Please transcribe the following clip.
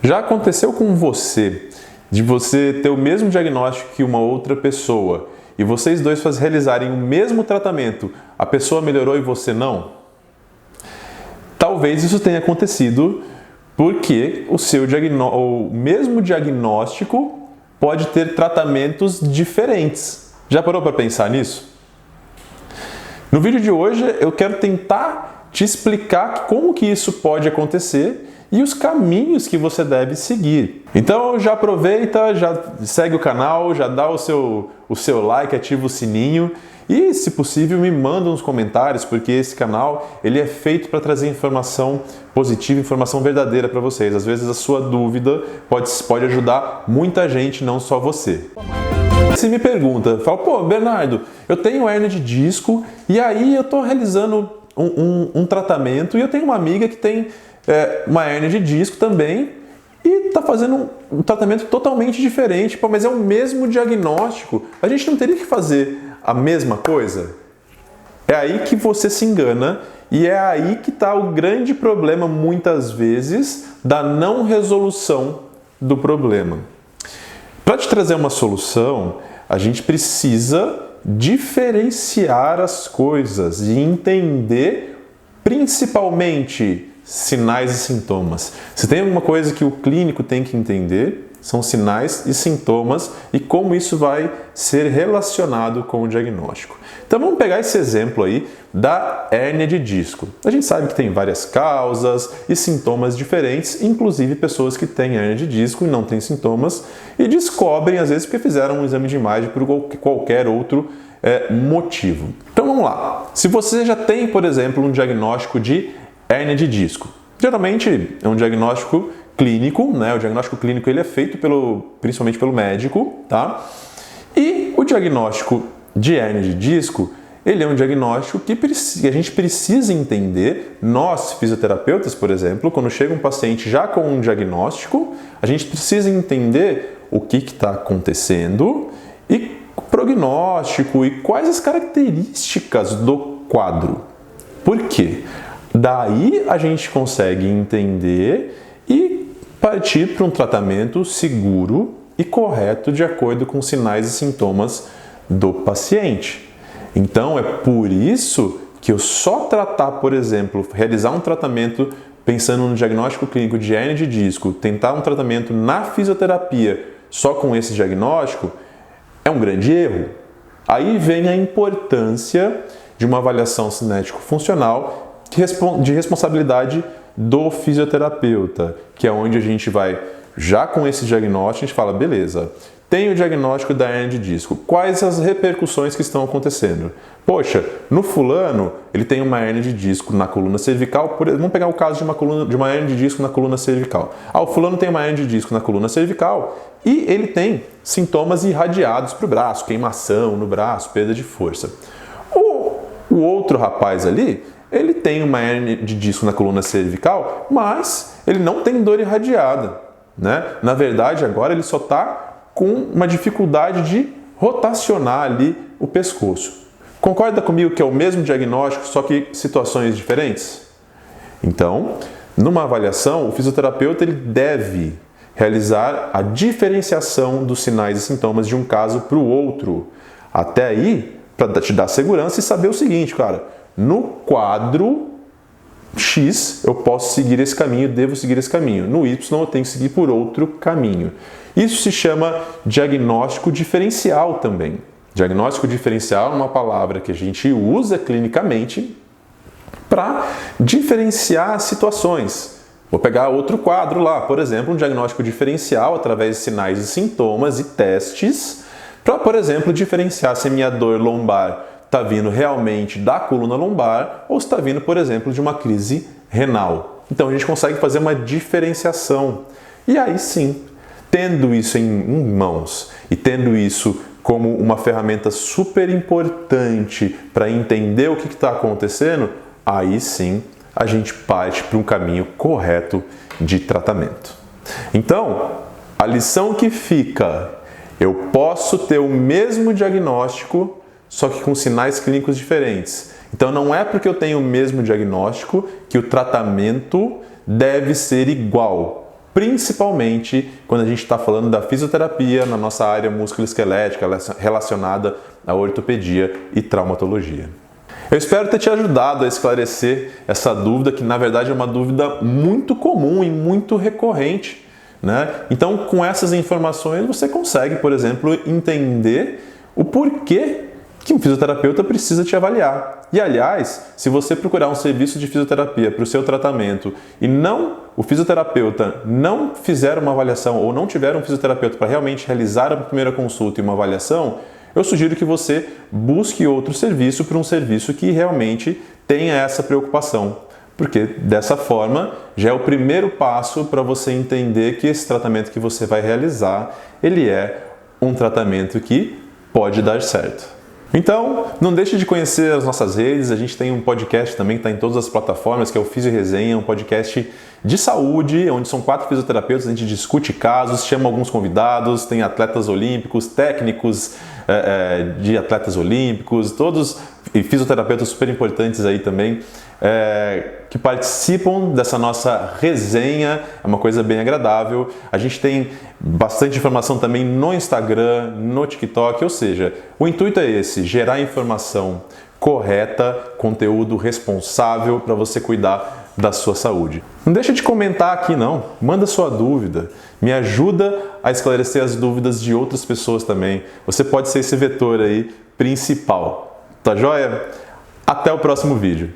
Já aconteceu com você de você ter o mesmo diagnóstico que uma outra pessoa e vocês dois realizarem o mesmo tratamento, a pessoa melhorou e você não? Talvez isso tenha acontecido porque o mesmo diagnóstico pode ter tratamentos diferentes. Já parou para pensar nisso? No vídeo de hoje eu quero tentar te explicar como que isso pode acontecer e os caminhos que você deve seguir. Então já aproveita, já segue o canal, já dá o seu like, ativa o sininho e, se possível, me manda uns comentários, porque esse canal ele é feito para trazer informação positiva, informação verdadeira para vocês. Às vezes a sua dúvida pode ajudar muita gente, não só você. Você me pergunta, fala, pô, Bernardo, eu tenho hérnia de disco e aí eu estou realizando um tratamento e eu tenho uma amiga que tem uma hérnia de disco também e está fazendo um tratamento totalmente diferente, pô, mas é o mesmo diagnóstico. A gente não teria que fazer a mesma coisa? É aí que você se engana e é aí que está o grande problema, muitas vezes, da não resolução do problema. Para te trazer uma solução, a gente precisa diferenciar as coisas e entender principalmente sinais e sintomas. Se tem alguma coisa que o clínico tem que entender, são sinais e sintomas e como isso vai ser relacionado com o diagnóstico. Então vamos pegar esse exemplo aí da hérnia de disco. A gente sabe que tem várias causas e sintomas diferentes, inclusive pessoas que têm hérnia de disco e não têm sintomas e descobrem às vezes porque fizeram um exame de imagem por qualquer outro motivo. Então vamos lá. Se você já tem, por exemplo, um diagnóstico de hérnia de disco, geralmente é um diagnóstico clínico, né? O diagnóstico clínico ele é feito principalmente pelo médico, tá? E o diagnóstico de hérnia de disco, ele é um diagnóstico que a gente precisa entender. Nós, fisioterapeutas, por exemplo, quando chega um paciente já com um diagnóstico, a gente precisa entender o que está acontecendo e o prognóstico e quais as características do quadro. Por quê? Daí a gente consegue entender e partir para um tratamento seguro e correto de acordo com os sinais e sintomas do paciente. Então é por isso que eu só tratar, por exemplo, realizar um tratamento pensando no diagnóstico clínico de hérnia de disco, tentar um tratamento na fisioterapia só com esse diagnóstico, é um grande erro. Aí vem a importância de uma avaliação cinético-funcional de responsabilidade do fisioterapeuta, que é onde a gente vai, já com esse diagnóstico, a gente fala, beleza, tem o diagnóstico da hérnia de disco, quais as repercussões que estão acontecendo? Poxa, no fulano, ele tem uma hérnia de disco na coluna cervical, vamos pegar o caso de uma hérnia de disco na coluna cervical. O fulano tem uma hérnia de disco na coluna cervical e ele tem sintomas irradiados para o braço, queimação no braço, perda de força. O outro rapaz ali, ele tem uma hérnia de disco na coluna cervical, mas ele não tem dor irradiada, né? Na verdade, agora ele só está com uma dificuldade de rotacionar ali o pescoço. Concorda comigo que é o mesmo diagnóstico, só que situações diferentes? Então, numa avaliação, o fisioterapeuta ele deve realizar a diferenciação dos sinais e sintomas de um caso para o outro. Até aí, para te dar segurança e saber o seguinte, cara, no quadro X eu posso seguir esse caminho, devo seguir esse caminho. No Y eu tenho que seguir por outro caminho. Isso se chama diagnóstico diferencial também. Diagnóstico diferencial é uma palavra que a gente usa clinicamente para diferenciar situações. Vou pegar outro quadro lá, por exemplo, um diagnóstico diferencial através de sinais e sintomas e testes para, por exemplo, diferenciar se a minha dor lombar está vindo realmente da coluna lombar ou está vindo, por exemplo, de uma crise renal. Então a gente consegue fazer uma diferenciação. E aí sim, tendo isso em mãos e tendo isso como uma ferramenta super importante para entender o que está acontecendo, aí sim a gente parte para um caminho correto de tratamento. Então, a lição que fica, eu posso ter o mesmo diagnóstico, só que com sinais clínicos diferentes. Então não é porque eu tenho o mesmo diagnóstico que o tratamento deve ser igual. principalmente quando a gente está falando da fisioterapia na nossa área musculoesquelética relacionada à ortopedia e traumatologia. Eu espero ter te ajudado a esclarecer essa dúvida, que na verdade é uma dúvida muito comum e muito recorrente, né? Então, com essas informações, você consegue, por exemplo, entender o porquê que um fisioterapeuta precisa te avaliar. E, aliás, se você procurar um serviço de fisioterapia para o seu tratamento e o fisioterapeuta não fizer uma avaliação ou não tiver um fisioterapeuta para realmente realizar a primeira consulta e uma avaliação, eu sugiro que você busque outro serviço para um serviço que realmente tenha essa preocupação. Porque dessa forma já é o primeiro passo para você entender que esse tratamento que você vai realizar, ele é um tratamento que pode dar certo. Então, não deixe de conhecer as nossas redes, a gente tem um podcast também que está em todas as plataformas, que é o Fisio Resenha, um podcast de saúde, onde são 4 fisioterapeutas, a gente discute casos, chama alguns convidados, tem atletas olímpicos, técnicos de atletas olímpicos, todos e fisioterapeutas super importantes aí também, que participam dessa nossa resenha, é uma coisa bem agradável. A gente tem bastante informação também no Instagram, no TikTok, ou seja, o intuito é esse, gerar informação correta, conteúdo responsável para você cuidar da sua saúde. Não deixa de comentar aqui não, manda sua dúvida, me ajuda a esclarecer as dúvidas de outras pessoas também. Você pode ser esse vetor aí principal, tá joia? Até o próximo vídeo.